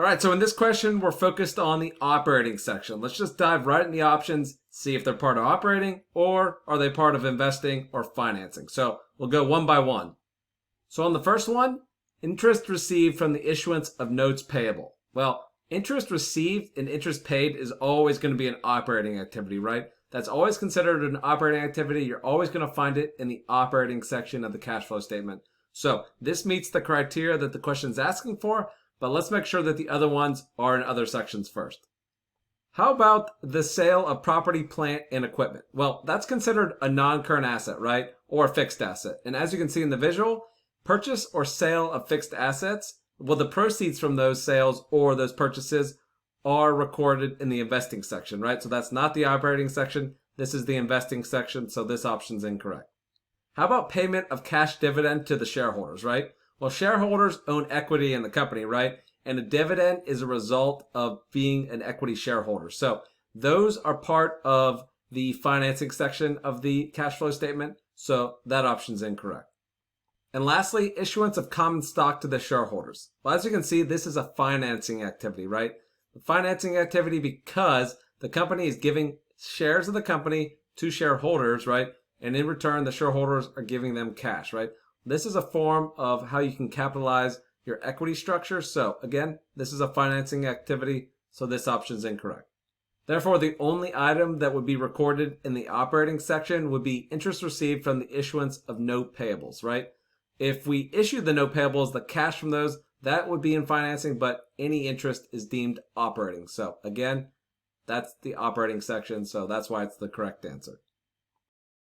All right, so in this question, we're focused on the operating section. Let's just dive right in the options, see if they're part of operating or are they part of investing or financing. So we'll go one by one. So on the first one, interest received from the issuance of notes payable. Well, interest received and interest paid is always going to be an operating activity, right? That's always considered an operating activity. You're always going to find it in the operating section of the cash flow statement. So this meets the criteria that the question is asking for, but let's make sure that the other ones are in other sections first. How about the sale of property, plant, and equipment? Well, that's considered a non-current asset, right? Or a fixed asset. And as you can see in the visual, purchase or sale of fixed assets, well, the proceeds from those sales or those purchases are recorded in the investing section, right? So that's not the operating section. This is the investing section, so this option's incorrect. How about payment of cash dividend to the shareholders, right? Well, shareholders own equity in the company, right? And a dividend is a result of being an equity shareholder. So those are part of the financing section of the cash flow statement. So that option's incorrect. And lastly, issuance of common stock to the shareholders. Well, as you can see, this is a financing activity, right? The financing activity because the company is giving shares of the company to shareholders, right? And in return, the shareholders are giving them cash, right? This is a form of how you can capitalize your equity structure. So again, this is a financing activity, so this option is incorrect. Therefore, the only item that would be recorded in the operating section would be interest received from the issuance of note payables, right? If we issue the note payables, the cash from those, that would be in financing, but any interest is deemed operating. So again, that's the operating section, so that's why it's the correct answer.